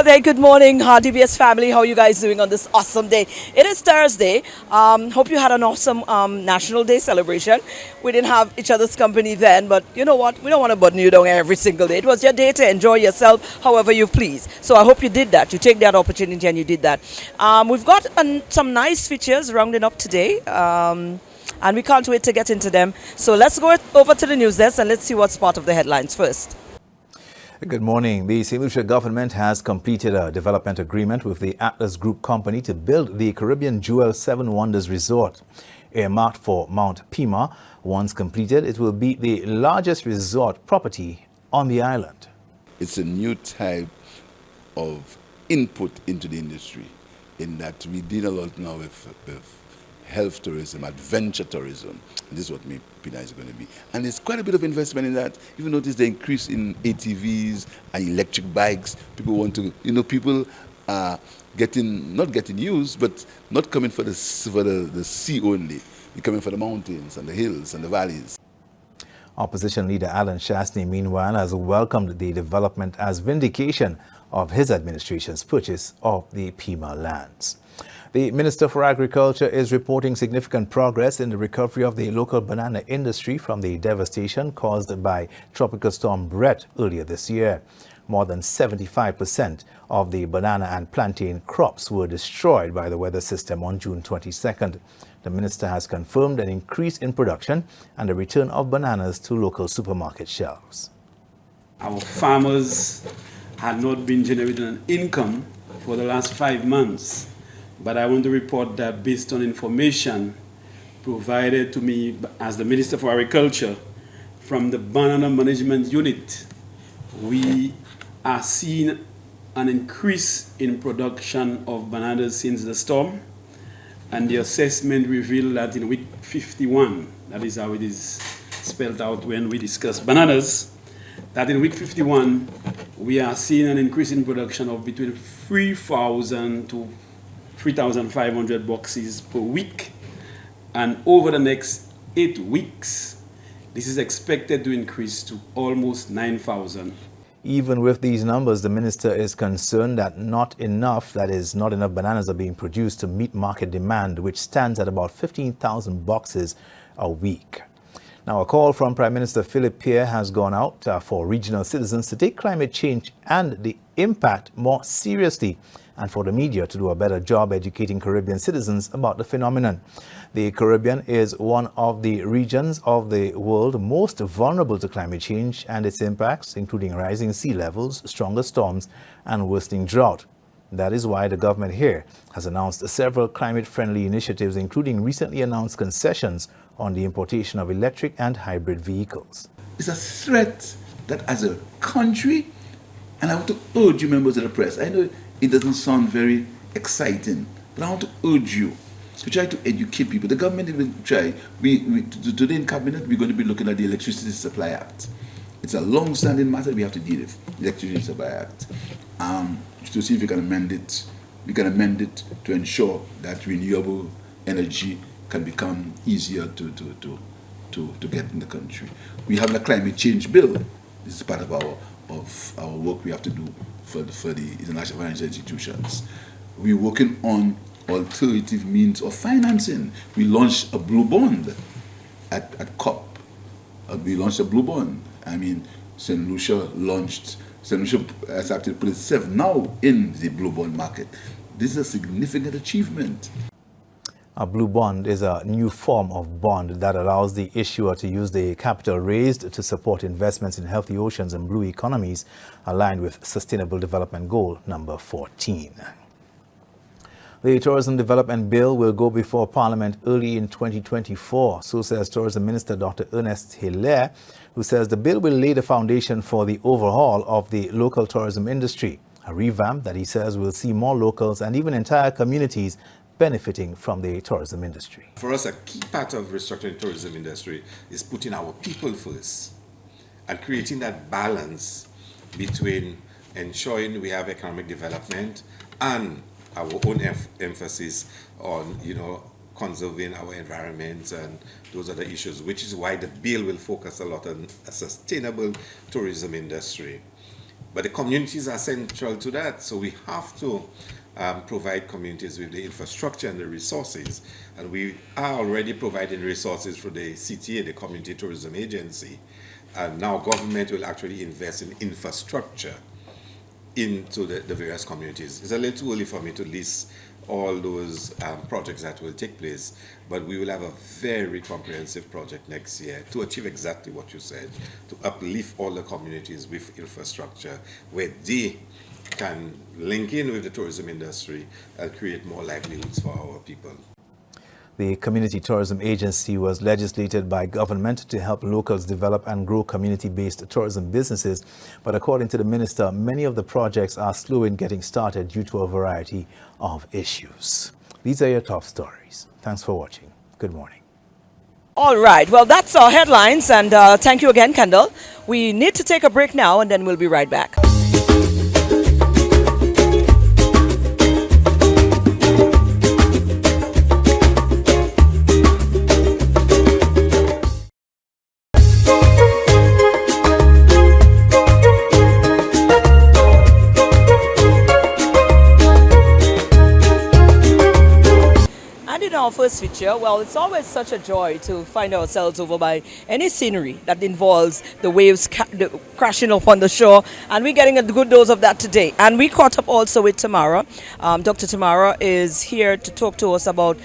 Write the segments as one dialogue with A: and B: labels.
A: day, good morning, DBS family. How are you guys doing on this awesome day? It is Thursday. Hope you had an awesome National Day celebration. We didn't have each other's company then, but you know what? We don't want to burden you down every single day. It was your day to enjoy yourself however you please. So I hope you did that. You take that opportunity and you did that. We've got some nice features rounding up today. And we can't wait to get into them. So let's go over to the news desk and let's see what's part of the headlines first.
B: Good morning. The St. Lucia government has completed a development agreement with the Atlas Group company to build the Caribbean Jewel Seven Wonders Resort. Earmarked for Mount Pima, once completed, it will be the largest resort property on the island.
C: It's a new type of input into the industry in that we deal a lot now with health tourism, adventure tourism. And this is what Pina is going to be. And there's quite a bit of investment in that. You've noticed the increase in ATVs and electric bikes. People want to, people are not getting used, but not coming for the sea only. They're coming for the mountains and the hills and the valleys.
B: Opposition leader Alan Shastney, meanwhile, has welcomed the development as vindication of his administration's purchase of the Pima lands. The Minister for Agriculture is reporting significant progress in the recovery of the local banana industry from the devastation caused by Tropical Storm Brett earlier this year. More than 75% of the banana and plantain crops were destroyed by the weather system on June 22nd. The minister has confirmed an increase in production and a return of bananas to local supermarket shelves.
D: Our farmers had not been generating an income for the last 5 months. But I want to report that based on information provided to me as the Minister for Agriculture from the Banana Management Unit, we are seeing an increase in production of bananas since the storm. And the assessment revealed that in week 51, that is how it is spelled out when we discuss bananas, that in week 51, we are seeing an increase in production of between 3,000 to 3,500 boxes per week, and over the next 8 weeks, this is expected to increase to almost 9,000.
B: Even with these numbers, the minister is concerned that not enough bananas are being produced to meet market demand, which stands at about 15,000 boxes a week. Now, a call from Prime Minister Philip Pierre has gone out for regional citizens to take climate change and the impact more seriously, and for the media to do a better job educating Caribbean citizens about the phenomenon. The Caribbean is one of the regions of the world most vulnerable to climate change and its impacts, including rising sea levels, stronger storms, and worsening drought. That is why the government here has announced several climate-friendly initiatives, including recently announced concessions on the importation of electric and hybrid vehicles.
E: It's a threat that as a country, and I want to urge you members of the press, I know it doesn't sound very exciting, but I want to urge you to try to educate people. The government will try. Today in Cabinet, we're going to be looking at the Electricity Supply Act. It's a long-standing matter we have to deal with, the Electricity Supply Act. To see if we can amend it. We can amend it to ensure that renewable energy can become easier to get in the country. We have a climate change bill. This is part of our work we have to do for the international financial institutions. We're working on alternative means of financing. We launched a blue bond at COP. We launched a blue bond. St. Lucia has actually put itself now in the blue bond market. This is a significant achievement.
B: A blue bond is a new form of bond that allows the issuer to use the capital raised to support investments in healthy oceans and blue economies aligned with Sustainable Development Goal number 14. The Tourism Development Bill will go before Parliament early in 2024, so says Tourism Minister Dr. Ernest Hilaire, who says the bill will lay the foundation for the overhaul of the local tourism industry, a revamp that he says will see more locals and even entire communities benefiting from the tourism industry.
F: For us, a key part of restructuring the tourism industry is putting our people first and creating that balance between ensuring we have economic development and our own emphasis on, conserving our environment and those other issues, which is why the bill will focus a lot on a sustainable tourism industry. But the communities are central to that, so we have to provide communities with the infrastructure and the resources. And we are already providing resources for the CTA, the Community Tourism Agency. And now government will actually invest in infrastructure into the various communities. It's a little too early for me to list all those projects that will take place, but we will have a very comprehensive project next year to achieve exactly what you said, to uplift all the communities with infrastructure where they can link in with the tourism industry and create more livelihoods for our people.
B: The Community Tourism Agency was legislated by government to help locals develop and grow community-based tourism businesses. But according to the minister, many of the projects are slow in getting started due to a variety of issues. These are your top stories. Thanks for watching. Good morning.
A: All right. Well, that's our headlines. And thank you again, Kendall. We need to take a break now, and then we'll be right back. Our first feature, well, it's always such a joy to find ourselves over by any scenery that involves the waves crashing up on the shore, and we're getting a good dose of that today. And we caught up also with Tamara. Dr. Tamara is here to talk to us about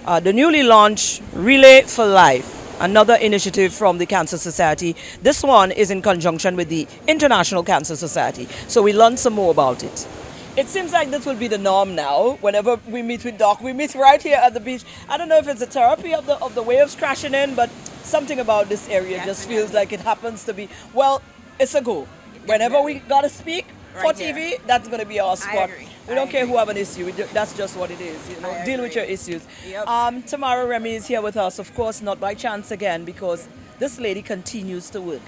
A: the newly launched Relay for Life, another initiative from the Cancer Society. This one is in conjunction with the International Cancer Society. So we learned some more about it. It seems like this will be the norm now. Whenever we meet with Doc, we meet right here at the beach. I don't know if it's a therapy of the waves crashing in, but something about this area just feels like it happens to be. Well, it's a go. Whenever we gotta speak for TV, that's gonna be our spot. We don't care who have an issue. That's just what it is. You know, deal with your issues. Yep. Tamara Remy is here with us, of course, not by chance again, because this lady continues to work.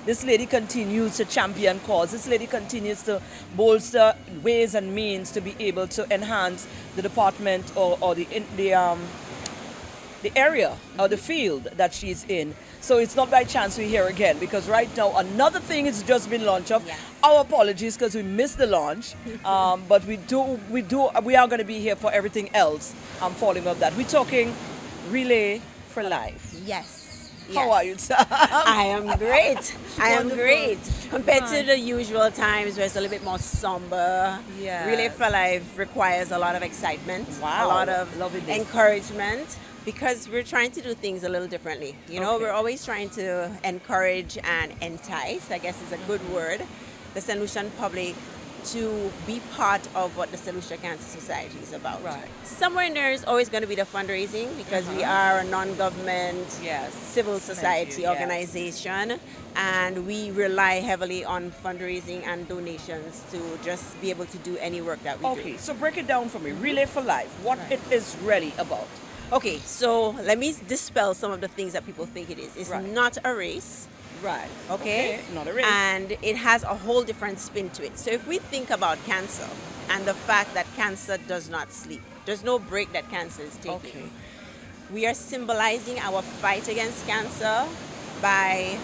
A: This lady continues to champion cause. This lady continues to bolster ways and means to be able to enhance the department or the area or the field that she's in. So it's not by chance we're here again, because right now another thing has just been launched of. Yes. Our apologies because we missed the launch, but we are going to be here for everything else following up that. We're talking Relay for Life.
G: Yes.
A: How are you?
G: I am great. I am great. Compared to the usual times where it's a little bit more somber, Relay for Life requires a lot of excitement, a lot of encouragement, because we're trying to do things a little differently. You know, we're always trying to encourage and entice, I guess is a good word, the St. Lucian public to be part of what the St. Lucia Cancer Society is about. Right. Somewhere in there is always going to be the fundraising, because we are a non-government civil society organization, and we rely heavily on fundraising and donations to just be able to do any work that we do.
A: Okay, so break it down for me. Relay for Life, what it is really about.
G: Okay, so let me dispel some of the things that people think it is. It's not a race.
A: Right.
G: Okay?
A: Not a race.
G: And it has a whole different spin to it. So if we think about cancer and the fact that cancer does not sleep, there's no break that cancer is taking. Okay. We are symbolizing our fight against cancer by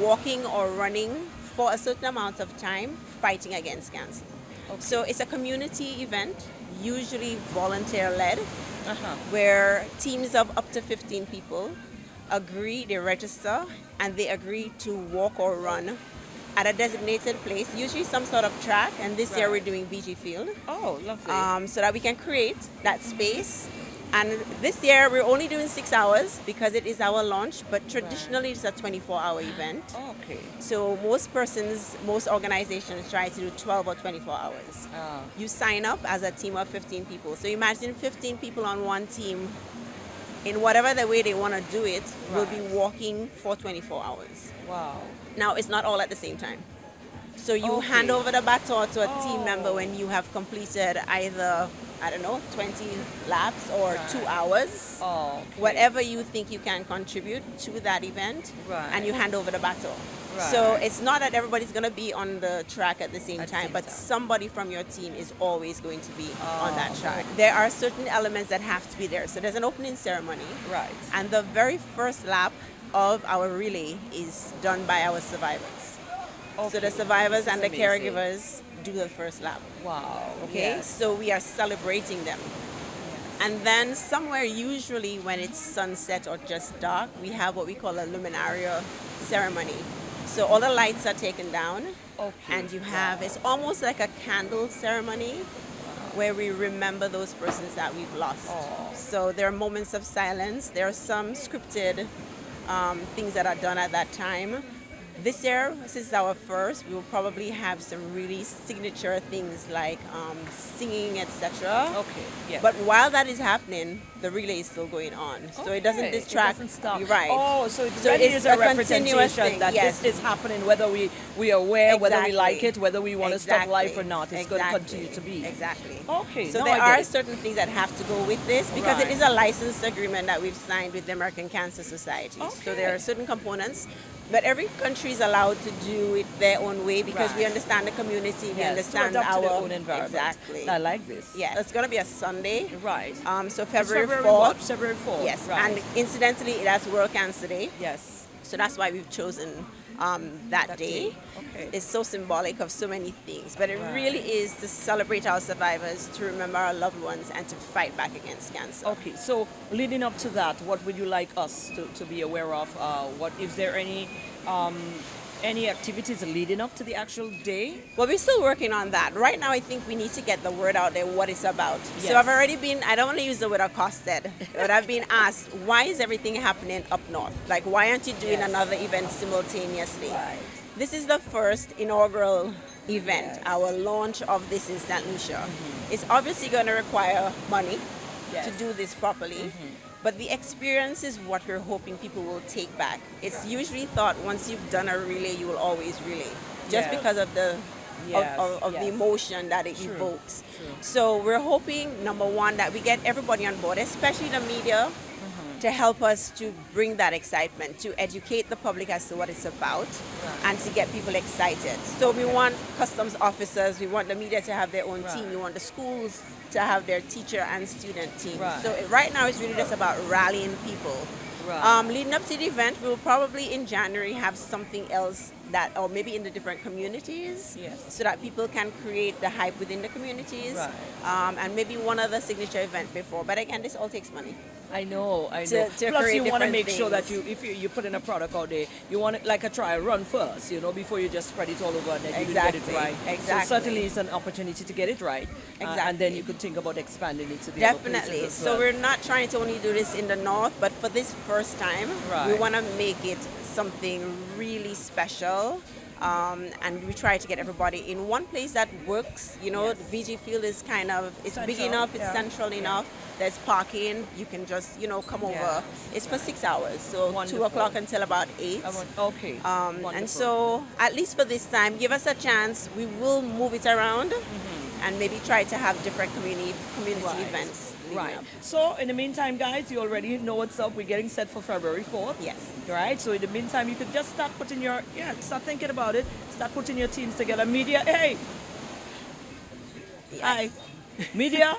G: walking or running for a certain amount of time fighting against cancer. Okay. So it's a community event, usually volunteer-led, where teams of up to 15 people agree, they register, and they agree to walk or run at a designated place, usually some sort of track, and this year we're doing VG Field.
A: Oh, lovely.
G: So that we can create that space. And this year we're only doing 6 hours because it is our launch, but traditionally it's a 24-hour event.
A: Oh, okay.
G: So most organizations try to do 12 or 24 hours. Oh. You sign up as a team of 15 people. So imagine 15 people on one team, in whatever the way they want to do it, will be walking for 24 hours.
A: Wow.
G: Now, it's not all at the same time. So you hand over the baton to a team member when you have completed either, 20 laps or 2 hours. Oh, okay. Whatever you think you can contribute to that event, and you hand over the baton. Right. So it's not that everybody's going to be on the track at the same time, but somebody from your team is always going to be on that track. There are certain elements that have to be there. So there's an opening ceremony. Right. And the very first lap of our relay is done by our survivors. So the survivors and the
A: That's amazing.
G: caregivers do the first lap.
A: Wow.
G: Okay,
A: Yes.
G: so we are celebrating them. And then somewhere, usually when it's sunset or just dark, we have what we call a luminaria ceremony. So all the lights are taken down,
A: Okay.
G: and you have it's almost like a candle ceremony where we remember those persons that we've lost.
A: Oh.
G: So there are moments of silence. There are some scripted things that are done at that time. This year, since it's our first, we will probably have some really signature things like singing, etc.
A: Okay. Yeah.
G: But while that is happening, the relay is still going on, so it doesn't
A: Okay,
G: distract.
A: It doesn't stop.
G: You're right.
A: Oh, so it
G: So
A: really
G: it's
A: is a
G: a continuous
A: representation
G: thing,
A: that
G: yes.
A: this is happening, whether we are aware, whether we
G: Exactly.
A: like it, whether we want to stop
G: Exactly.
A: life or not. It's going to
G: Exactly.
A: continue to be.
G: Exactly.
A: Okay.
G: So
A: now
G: there
A: I get
G: are
A: it.
G: certain things that have to go with this because
A: Right.
G: it is a license agreement that we've signed with the American Cancer Society. So there
A: Okay.
G: are certain components, but every country is allowed to do it their own way because we
A: Right.
G: understand the community, we
A: Yes, to
G: understand
A: adapt to
G: our
A: their own environment.
G: Exactly.
A: I like this.
G: Yeah, it's going to be a Sunday.
A: Right.
G: So
A: It's
G: February
A: February
G: 4th.
A: what? February 4th.
G: Yes,
A: Right.
G: and incidentally, it has World Cancer Day.
A: yes.
G: So that's why we've chosen that day.
A: Okay.
G: It's so symbolic of so many things, but it
A: Right.
G: really is to celebrate our survivors, to remember our loved ones, and to fight back against cancer.
A: Okay, so leading up to that, what would you like us to be aware of? What is there any activities leading up to the actual day?
G: Well, we're still working on that. Right now, I think we need to get the word out there what it's about.
A: Yes.
G: So I've already been, I don't want to use the word accosted, but I've been asked, why is everything happening up north? Like, why aren't you doing
A: Yes.
G: another event simultaneously?
A: Right.
G: This is the first inaugural event,
A: Yes.
G: our launch of this in St. Lucia. It's obviously going to require money
A: Yes.
G: to do this properly. But the experience is what we're hoping people will take back. It's usually thought once you've done a relay, you will always relay, just
A: Yeah.
G: because of the
A: Yes,
G: of the
A: yes.
G: emotion that it
A: True,
G: evokes.
A: true.
G: So we're hoping, number one, that we get everybody on board, especially the media, to help us to bring that excitement, to educate the public as to what it's about, and to get people excited. So we want customs officers, we want the media to have their own
A: Right.
G: team, we want the schools to have their teacher and student teams.
A: Right.
G: So right now it's really just about rallying people.
A: Right.
G: Leading up to the event, we'll probably in January have something else that, or maybe in the different communities,
A: Yes.
G: so that people can create the hype within the communities,
A: Right.
G: and maybe one other signature event before. But again, this all takes money.
A: I know.
G: To
A: Plus,
G: create
A: you want to
G: different
A: make sure that
G: things.
A: if you put in a product out there, you want it like a trial run first, before you just spread it all over and then you get
G: Exactly,
A: it right.
G: exactly.
A: So certainly it's an opportunity to get it right. And then
G: Exactly.
A: you could think about expanding it to the other
G: Definitely.
A: places as
G: So
A: well.
G: we're not trying to only do this in the north, but for this first time, we
A: Right.
G: want to make it something really special. And we try to get everybody in one place that works.
A: Yes.
G: VG Field is kind of, it's big
A: Central,
G: enough, it's
A: yeah.
G: central enough. There's parking. You can just, come over.
A: Yeah.
G: It's for 6 hours, so 2
A: Wonderful.
G: o'clock until about 8.
A: Okay.
G: And
A: Wonderful.
G: so, at least for this time, give us a chance. We will move it around and maybe try to have different community
A: Right.
G: events. leading
A: Right.
G: up.
A: So in the meantime, guys, you already know what's up. We're getting set for February 4th.
G: Yes.
A: Right. So in the meantime, you could just start start thinking about it. Start putting your teams together. Media, hey.
G: Yes.
A: Hi. Media,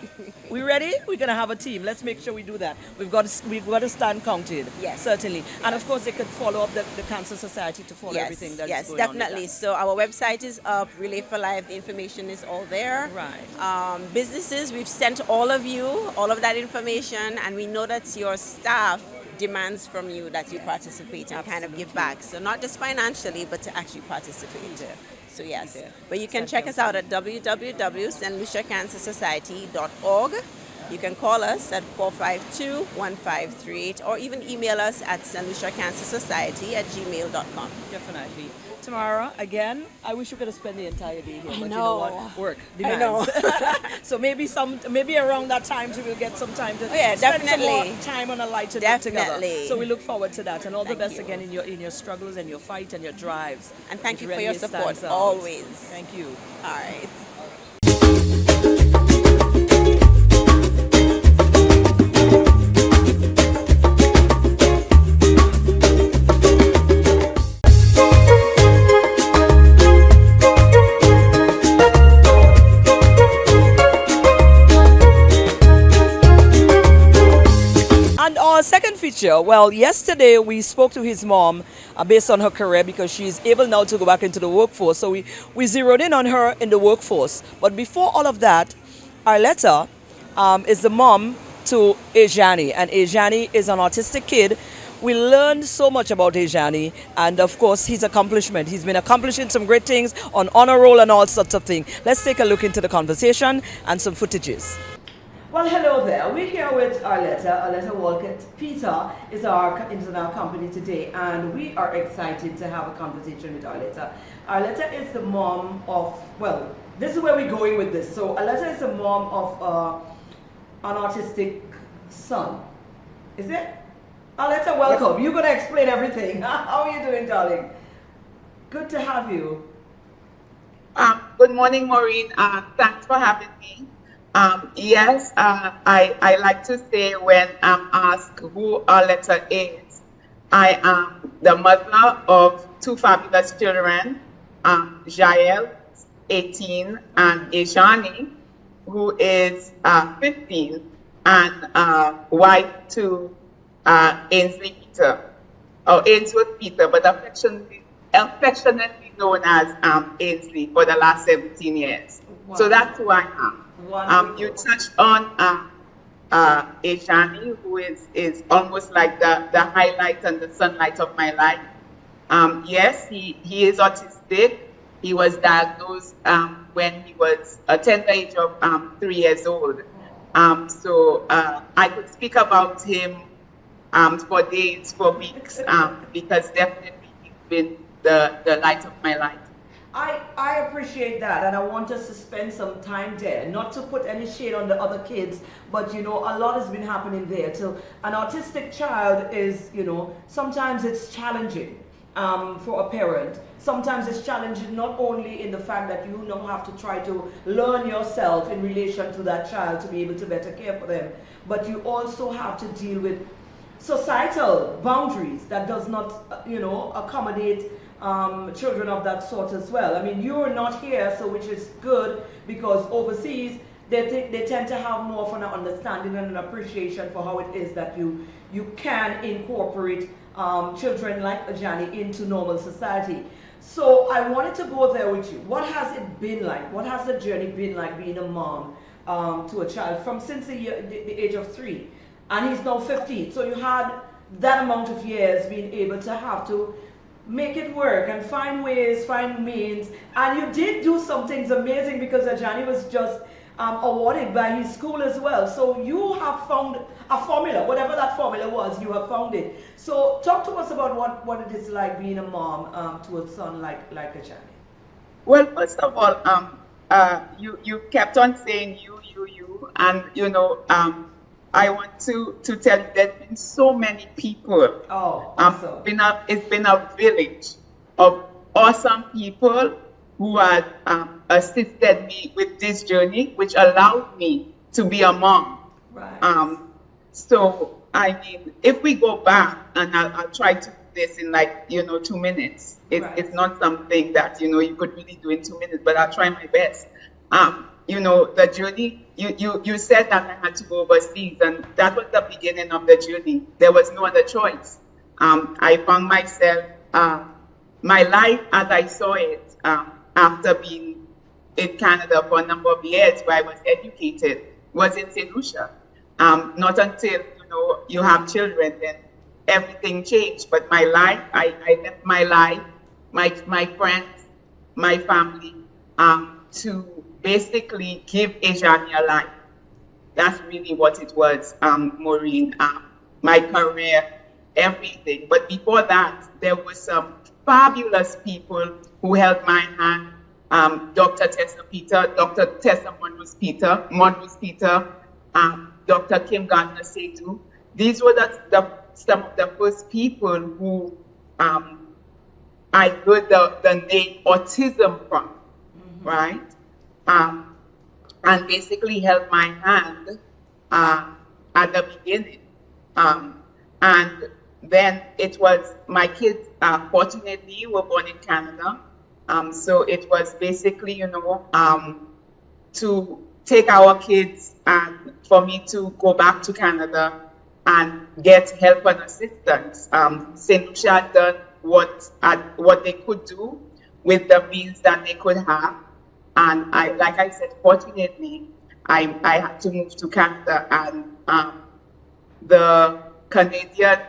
A: we ready? We're gonna have a team. Let's make sure we do that. We've got to stand counted.
G: Yes.
A: Certainly. And of course, they could follow up the Cancer Society to follow everything that's
G: yes,
A: going on with
G: definitely.
A: that.
G: So our website is up, Relay for Life. The information is all there.
A: Right.
G: Businesses, we've sent all of you all of that information, and we know that your staff demands from you that you participate and kind of give back. So not just financially, but to actually participate.
A: there.
G: So yes,
A: there.
G: but you can check us out at www.stluciacancersociety.org. You can call us at 452-1538 or even email us at stluciacancersociety@gmail.com.
A: Definitely. Tamara, again, I wish you could have spent the entire day here, but you know
G: know.
A: what? Work
G: I know.
A: demands. So maybe around that time we will get some time to
G: yeah,
A: spend some
G: definitely.
A: more time on a lighter note together.
G: Definitely.
A: So we look forward to that, and all the
G: Thank
A: best
G: you.
A: again in your struggles and your fight and your drives.
G: And thank
A: It
G: you for
A: really
G: your support
A: stands out.
G: always.
A: Thank you.
G: All right.
A: And our second feature. Well, yesterday we spoke to his mom based on her career because she's able now to go back into the workforce. So we zeroed in on her in the workforce. But before all of that, Arletta is the mom to Ejani, and Ejani is an autistic kid. We learned so much about Ejani, and of course his accomplishment. He's been accomplishing some great things on honor roll and all sorts of things. Let's take a look into the conversation and some footages. Well, hello there. We're here with Arletta Walcott. Peter is in our company today, and we are excited to have a conversation with Arletta. Arletta is the mom of, well, this is where we're going with this. So Arletta is the mom of an autistic son. Is it? Arletta, welcome. You're going to explain everything. How are you doing, darling? Good to have you.
H: Good morning, Maureen. Thanks for having me. Yes, I like to say when I'm asked who Arletta is, I am the mother of two fabulous children, Jael, 18, and Ejani, who is 15, and wife to Ainsley Peter, or Ainsworth Peter, but affectionately known as Ainsley for the last 17 years. Wow. So that's who I am. You touched on Ejani, who is almost like the highlight and the sunlight of my life. Yes, he is autistic. He was diagnosed when he was a tender age of 3 years old. So I could speak about him for days, for weeks, because definitely he's been the light of my life.
A: I appreciate that, and I want us to spend some time there, not to put any shade on the other kids, but you know, a lot has been happening there. So an autistic child is, you know, sometimes it's challenging for a parent. Sometimes it's challenging not only in the fact that you now have to try to learn yourself in relation to that child to be able to better care for them, but you also have to deal with societal boundaries that does not, you know, accommodate children of that sort as well. I mean, you're not here, so which is good, because overseas they tend to have more of an understanding and an appreciation for how it is that you can incorporate children like Ejani into normal society. So I wanted to go there with you. What has it been like? What has the journey been like being a mom to a child from since the age of 3? And he's now 15. So you had that amount of years being able to have to make it work and find ways, find means. And you did do some things amazing, because Ejani was just awarded by his school as well. So you have found a formula, whatever that formula was, you have found it. So talk to us about what it is like being a mom to a son like Ejani.
H: Well, first of all, you kept on saying you, and you know, I want to tell you there's been so many people.
A: Oh, awesome.
H: It's been a village of awesome people who had assisted me with this journey, which allowed me to be a mom.
A: Right.
H: So, I mean, if we go back, and I'll try to do this in 2 minutes. It's not something that, you could really do in 2 minutes, but I'll try my best. The journey, you said that I had to go overseas, and that was the beginning of the journey. There was no other choice. I found myself, my life as I saw it, after being in Canada for a number of years where I was educated, was in St. Lucia. Not until, you have children, then everything changed. But my life, I left my life, my friends, my family, to basically give Ejani a life. That's really what it was, Maureen. My career, everything. But before that, there were some fabulous people who held my hand. Dr. Tessa Peter, Dr. Tessa Monroe Peter, Dr. Kim Gardner Setu. These were some of the first people who I heard the name autism from, right? And basically held my hand at the beginning. And then it was, my kids, fortunately, were born in Canada. So it was basically, to take our kids and for me to go back to Canada and get help and assistance. St. Lucia had done what they could do with the means that they could have. And like I said, fortunately, I had to move to Canada, and the Canadian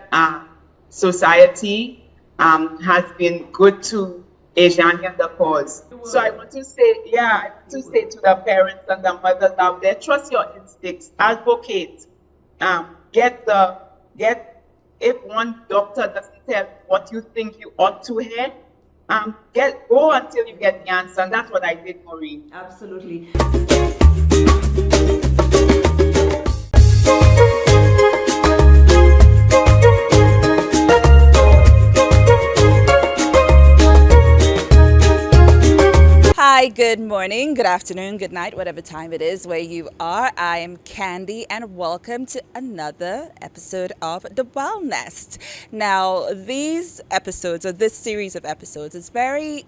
H: Society has been good to Asian the cause. So I want to say, to the parents and the mothers out there, trust your instincts, advocate, if one doctor doesn't tell what you think you ought to hear, go until you get the answer. And that's what I did, Maureen.
A: Absolutely. Hi, good morning, good afternoon, good night, whatever time it is where you are. I am Candy and welcome to another episode of The Well Nest. Now, these episodes, or this series of episodes, is very,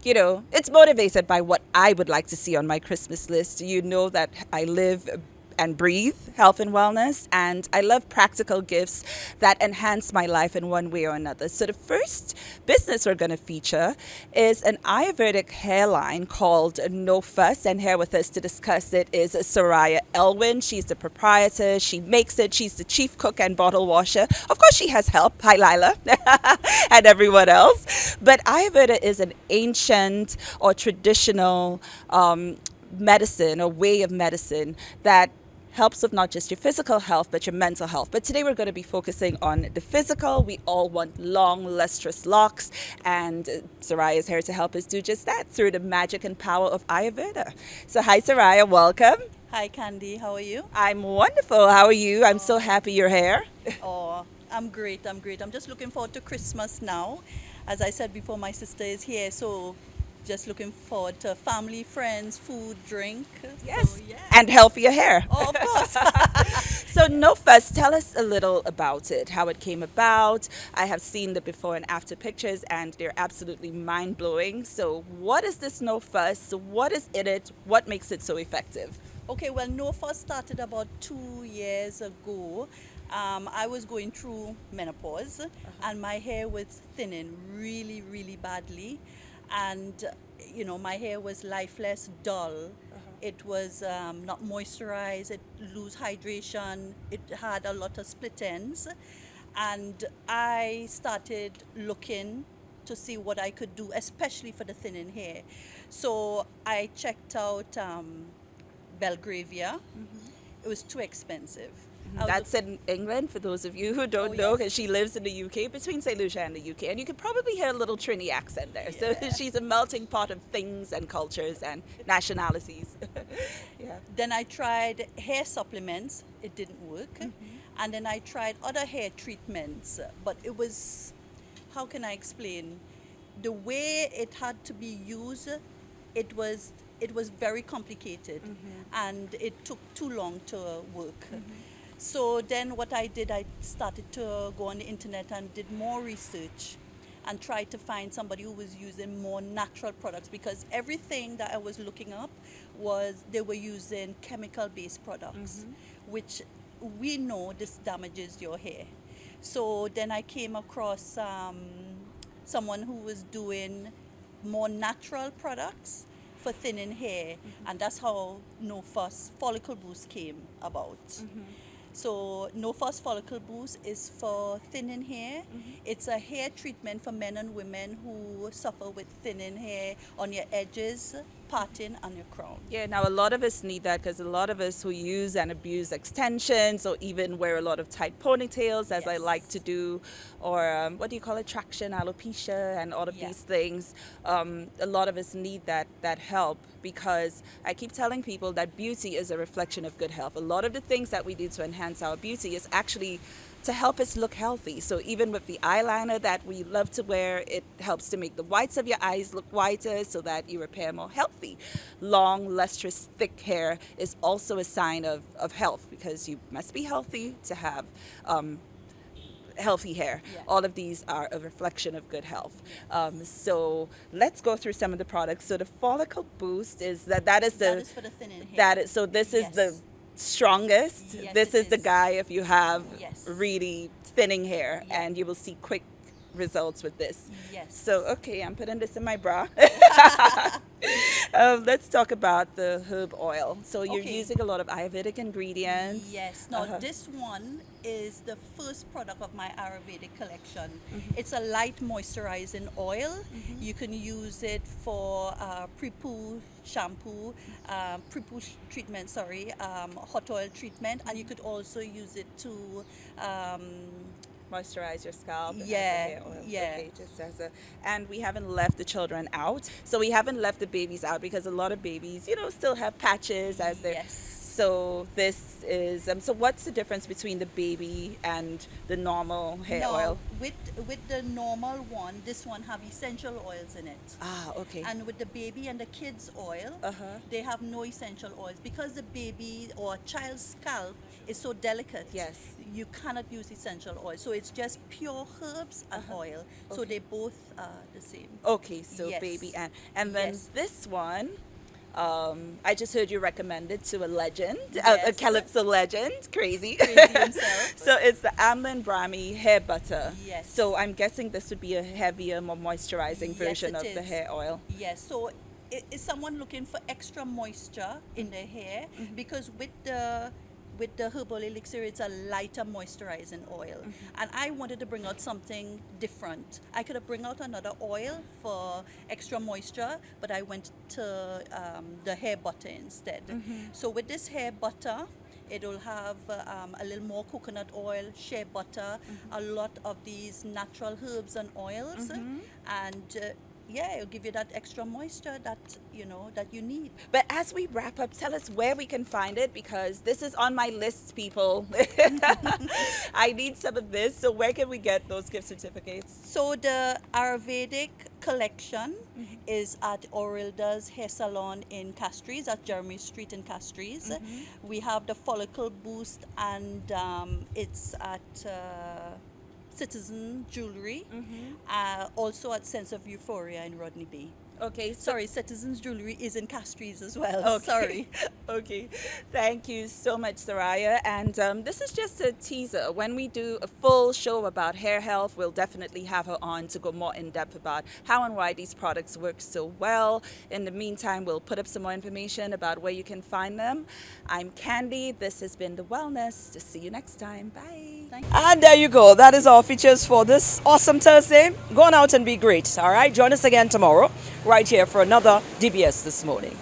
A: it's motivated by what I would like to see on my Christmas list. You know that I live and breathe health and wellness, and I love practical gifts that enhance my life in one way or another. So the first business we're going to feature is an Ayurvedic hairline called No Fuss, and here with us to discuss it is Soraya Elwin. She's the proprietor, she makes it, she's the chief cook and bottle washer. Of course she has help, hi Lila, and everyone else. But Ayurveda is an ancient or traditional medicine or way of medicine that helps with not just your physical health, but your mental health. But today we're going to be focusing on the physical. We all want long, lustrous locks, and Soraya is here to help us do just that through the magic and power of Ayurveda. So hi Soraya, welcome.
I: Hi Candy, how are you?
A: I'm wonderful. How are you? I'm so happy you're here.
I: Oh, I'm great. I'm just looking forward to Christmas now. As I said before, my sister is here, so just looking forward to family, friends, food, drink.
A: Yes,
I: so, yeah.
A: And healthier hair.
I: Oh, of course.
A: So No Fuss, tell us a little about it, how it came about. I have seen the before and after pictures and they're absolutely mind-blowing. So what is this No Fuss? What is in it? What makes it so effective?
I: Okay, well, No Fuss started about 2 years ago. I was going through menopause and my hair was thinning really, really badly. And my hair was lifeless, dull. It was not moisturized, it lose hydration, it had a lot of split ends. And I started looking to see what I could do, especially for the thinning hair. So I checked out Belgravia. It was too expensive.
A: That's in England, for those of you who don't know, because she lives in the UK, between St. Lucia and the UK. And you can probably hear a little Trini accent there. So she's a melting pot of things and cultures and nationalities. Yeah.
I: Then I tried hair supplements. It didn't work. And then I tried other hair treatments. But it was, how can I explain? The way it had to be used, it was very complicated. And it took too long to work. So then what I did, I started to go on the internet and did more research and tried to find somebody who was using more natural products, because everything that I was looking up they were using chemical-based products, which we know this damages your hair. So then I came across someone who was doing more natural products for thinning hair, and that's how No Fuss Follicle Boost came about. So No Fuss Follicle Boost is for thinning hair. It's a hair treatment for men and women who suffer with thinning hair on your edges, parting, and your crown.
A: Yeah, now a lot of us need that, because a lot of us who use and abuse extensions or even wear a lot of tight ponytails, as I like to do, or what do you call it, traction, alopecia, and all of these things. A lot of us need that help, because I keep telling people that beauty is a reflection of good health. A lot of the things that we do to enhance our beauty is actually to help us look healthy. So even with the eyeliner that we love to wear, it helps to make the whites of your eyes look whiter so that you appear more healthy. Long, lustrous, thick hair is also a sign of health, because you must be healthy to have healthy hair. All of these are a reflection of good health. So let's go through some of the products. So the Follicle Boost is that is
I: for the thinning hair.
A: This is strongest.
I: Yes,
A: This
I: it
A: is the
I: is.
A: guy if you have
I: Yes.
A: really thinning hair,
I: Yeah.
A: and you will see quick results with this.
I: Yes.
A: So, okay, I'm putting this in my bra. Let's talk about the herb oil. So you're
I: Okay.
A: using a lot of Ayurvedic ingredients.
I: Yes. Now
A: Uh-huh.
I: this one is the first product of my Ayurvedic collection.
A: Mm-hmm.
I: It's a light moisturizing oil. You can use it for pre-poo shampoo, pre-poo treatment. Sorry, hot oil treatment, and you could also use it to.
A: Moisturize your scalp. And
I: Yeah,
A: has a hair oil.
I: yeah.
A: Okay, just as a, and we haven't left the children out. So we haven't left the babies out because a lot of babies, still have patches as they're.
I: Yes.
A: So this is. So what's the difference between the baby and the normal hair
I: Now,
A: oil?
I: with the normal one, this one have essential oils in it.
A: Ah, okay.
I: And with the baby and the kids oil,
A: Uh-huh.
I: they have no essential oils because the baby or child's scalp is so delicate.
A: Yes.
I: You cannot use essential oil. So it's just pure herbs and oil. So
A: Okay.
I: they both are the same.
A: Okay, so
I: Yes.
A: baby and then
I: Yes.
A: this one. I just heard you recommend it to a legend, a
I: Yes.
A: Calypso legend, crazy.
I: Crazy himself.
A: So it's the Amlin Brahmi hair butter.
I: Yes.
A: So I'm guessing this would be a heavier, more moisturizing
I: Yes,
A: version
I: it
A: of the
I: is.
A: hair oil.
I: Yes, so is someone looking for extra moisture in their hair? Because with the herbal elixir, it's a lighter moisturizing oil. And I wanted to bring out something different. I could have bring out another oil for extra moisture, but I went to the hair butter instead. So with this hair butter, it'll have a little more coconut oil, shea butter, a lot of these natural herbs and oils, and yeah, it'll give you that extra moisture that that you need.
A: But as we wrap up, tell us where we can find it because this is on my list, people. I need some of this. So where can we get those gift certificates?
I: So the Ayurvedic collection is at Orilda's Hair Salon in Castries, at Jeremy Street in Castries. We have the Follicle Boost, and it's at Citizen Jewelry, also at Sense of Euphoria in Rodney Bay.
A: Okay, so
I: Sorry, Citizens Jewelry is in Castries as well.
A: Okay.
I: Sorry.
A: Okay. Thank you so much, Soraya. And this is just a teaser. When we do a full show about hair health, we'll definitely have her on to go more in depth about how and why these products work so well. In the meantime, we'll put up some more information about where you can find them. I'm Candy. This has been The Wellness. Just see you next time. Bye.
I: Thank you.
A: And there you go. That is our features for this awesome Thursday. Go on out and be great. All right. Join us again tomorrow right here for another DBS This Morning.